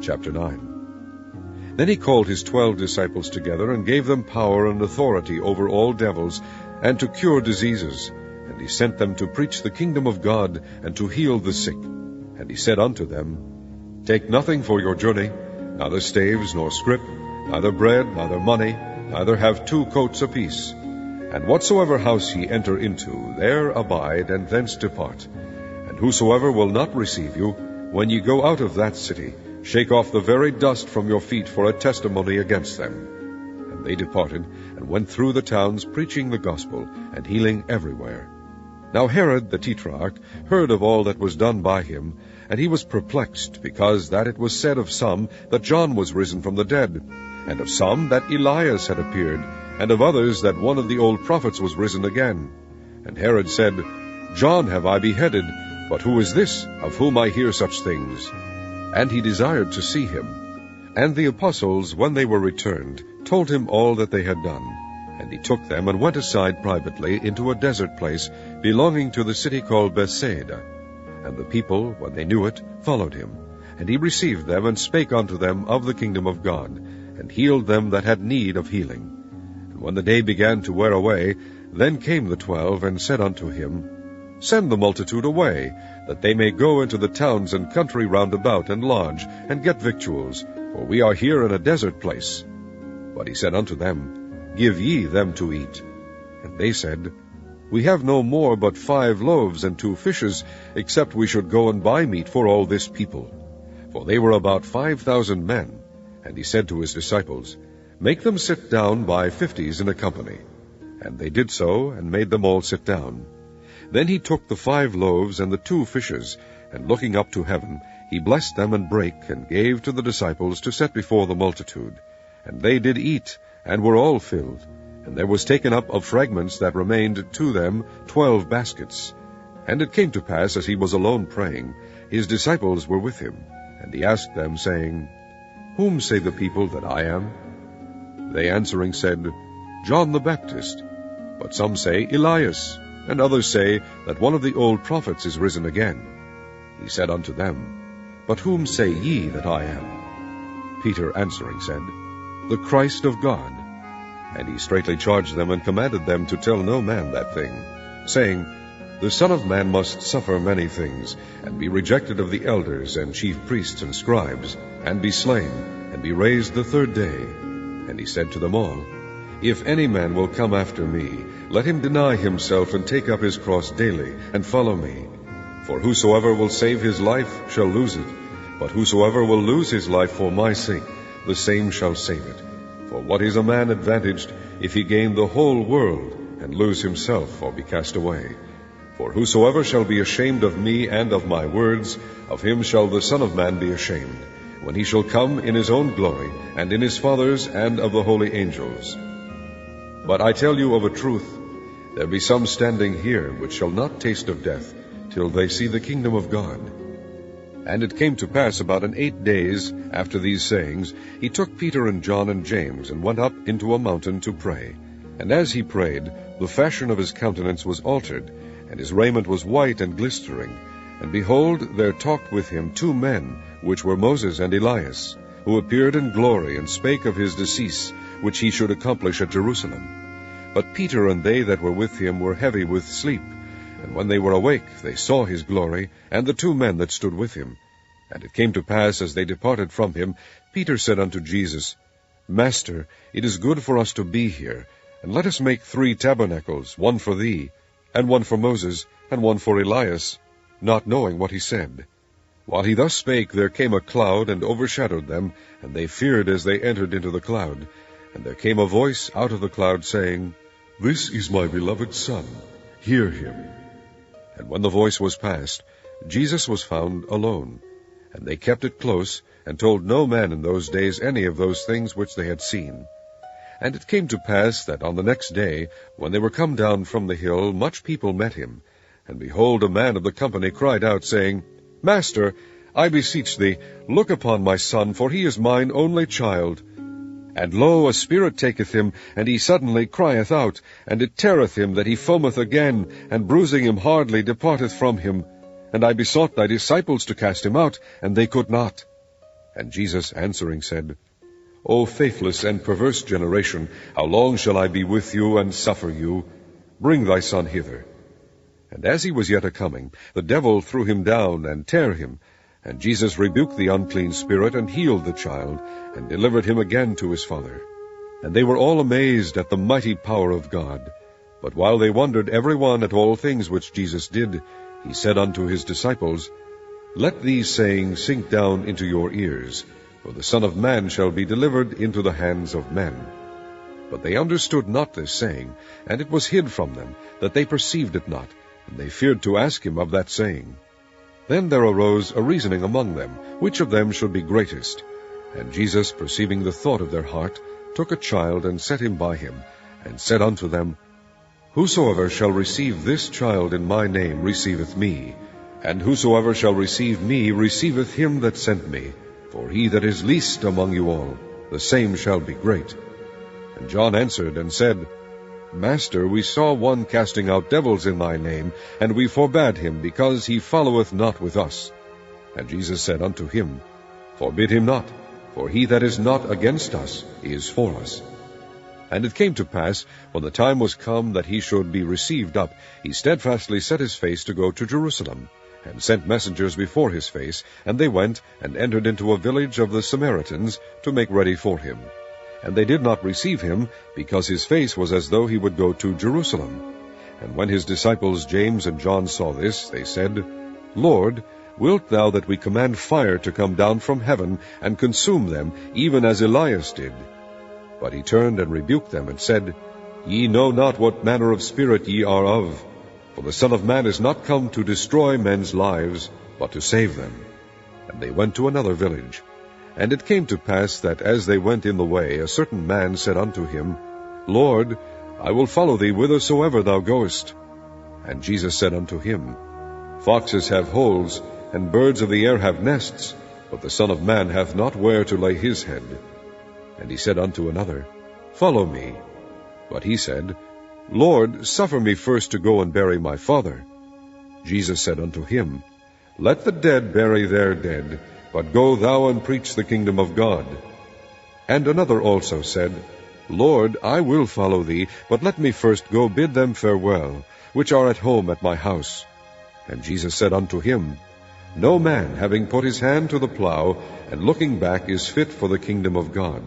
Chapter 9. Then he called his 12 disciples together, and gave them power and authority over all devils, and to cure diseases. And he sent them to preach the kingdom of God, and to heal the sick. And he said unto them, Take nothing for your journey, neither staves, nor scrip, neither bread, neither money, neither have 2 coats apiece. And whatsoever house ye enter into, there abide, and thence depart. And whosoever will not receive you, when ye go out of that city, shake off the very dust from your feet for a testimony against them. And they departed, and went through the towns, preaching the gospel, and healing everywhere. Now Herod the Tetrarch heard of all that was done by him, and he was perplexed, because that it was said of some that John was risen from the dead, and of some that Elias had appeared, and of others that one of the old prophets was risen again. And Herod said, John have I beheaded, but who is this, of whom I hear such things? And he desired to see him. And the apostles, when they were returned, told him all that they had done. And he took them, and went aside privately into a desert place, belonging to the city called Bethsaida. And the people, when they knew it, followed him. And he received them, and spake unto them of the kingdom of God, and healed them that had need of healing. And when the day began to wear away, then came the 12, and said unto him, Send the multitude away, that they may go into the towns and country round about, and lodge, and get victuals, for we are here in a desert place. But he said unto them, Give ye them to eat. And they said, We have no more but 5 loaves and 2 fishes, except we should go and buy meat for all this people. For they were about 5,000 men. And he said to his disciples, Make them sit down by 50s in a company. And they did so, and made them all sit down. Then he took the 5 loaves and the 2 fishes, and looking up to heaven, he blessed them and brake, and gave to the disciples to set before the multitude. And they did eat, and were all filled. And there was taken up of fragments that remained to them 12 baskets. And it came to pass, as he was alone praying, his disciples were with him. And he asked them, saying, Whom say the people that I am? They answering said, John the Baptist. But some say, Elias. And others say that one of the old prophets is risen again. He said unto them, But whom say ye that I am? Peter answering said, The Christ of God. And he straitly charged them, and commanded them to tell no man that thing, saying, The Son of Man must suffer many things, and be rejected of the elders and chief priests and scribes, and be slain, and be raised the 3rd day. And he said to them all, If any man will come after me, let him deny himself, and take up his cross daily, and follow me. For whosoever will save his life shall lose it, but whosoever will lose his life for my sake, the same shall save it. For what is a man advantaged, if he gain the whole world, and lose himself, or be cast away? For whosoever shall be ashamed of me and of my words, of him shall the Son of Man be ashamed, when he shall come in his own glory, and in his Father's, and of the holy angels. But I tell you of a truth, there be some standing here which shall not taste of death, till they see the kingdom of God. And it came to pass about 8 days after these sayings, he took Peter and John and James, and went up into a mountain to pray. And as he prayed, the fashion of his countenance was altered, and his raiment was white and glistering. And behold, there talked with him 2 men, which were Moses and Elias, who appeared in glory, and spake of his decease, which he should accomplish at Jerusalem. But Peter and they that were with him were heavy with sleep. And when they were awake, they saw his glory, and the 2 men that stood with him. And it came to pass, as they departed from him, Peter said unto Jesus, Master, it is good for us to be here, and let us make 3 tabernacles, one for thee, and one for Moses, and one for Elias, not knowing what he said. While he thus spake, there came a cloud, and overshadowed them, and they feared as they entered into the cloud. And there came a voice out of the cloud, saying, This is my beloved Son, hear him. And when the voice was past, Jesus was found alone. And they kept it close, and told no man in those days any of those things which they had seen. And it came to pass that on the next day, when they were come down from the hill, much people met him. And behold, a man of the company cried out, saying, Master, I beseech thee, look upon my son, for he is mine only child. And lo, a spirit taketh him, and he suddenly crieth out, and it teareth him that he foameth again, and bruising him hardly departeth from him. And I besought thy disciples to cast him out, and they could not. And Jesus answering said, O faithless and perverse generation, how long shall I be with you and suffer you? Bring thy son hither. And as he was yet a-coming, the devil threw him down and tare him. And Jesus rebuked the unclean spirit, and healed the child, and delivered him again to his father. And they were all amazed at the mighty power of God. But while they wondered every one at all things which Jesus did, he said unto his disciples, Let these sayings sink down into your ears, for the Son of Man shall be delivered into the hands of men. But they understood not this saying, and it was hid from them, that they perceived it not, and they feared to ask him of that saying. Then there arose a reasoning among them, which of them should be greatest. And Jesus, perceiving the thought of their heart, took a child, and set him by him, and said unto them, Whosoever shall receive this child in my name receiveth me, and whosoever shall receive me receiveth him that sent me. For he that is least among you all, the same shall be great. And John answered and said, Master, we saw one casting out devils in thy name, and we forbade him, because he followeth not with us. And Jesus said unto him, Forbid him not, for he that is not against us is for us. And it came to pass, when the time was come that he should be received up, he steadfastly set his face to go to Jerusalem, and sent messengers before his face, and they went and entered into a village of the Samaritans to make ready for him. And they did not receive him, because his face was as though he would go to Jerusalem. And when his disciples James and John saw this, they said, Lord, wilt thou that we command fire to come down from heaven, and consume them, even as Elias did? But he turned and rebuked them, and said, Ye know not what manner of spirit ye are of. For the Son of Man is not come to destroy men's lives, but to save them. And they went to another village. And it came to pass that as they went in the way, a certain man said unto him, Lord, I will follow thee whithersoever thou goest. And Jesus said unto him, Foxes have holes, and birds of the air have nests, but the Son of Man hath not where to lay his head. And he said unto another, Follow me. But he said, Lord, suffer me first to go and bury my father. Jesus said unto him, Let the dead bury their dead, but go thou and preach the kingdom of God. And another also said, Lord, I will follow thee, but let me first go bid them farewell, which are at home at my house. And Jesus said unto him, No man, having put his hand to the plough, and looking back, is fit for the kingdom of God.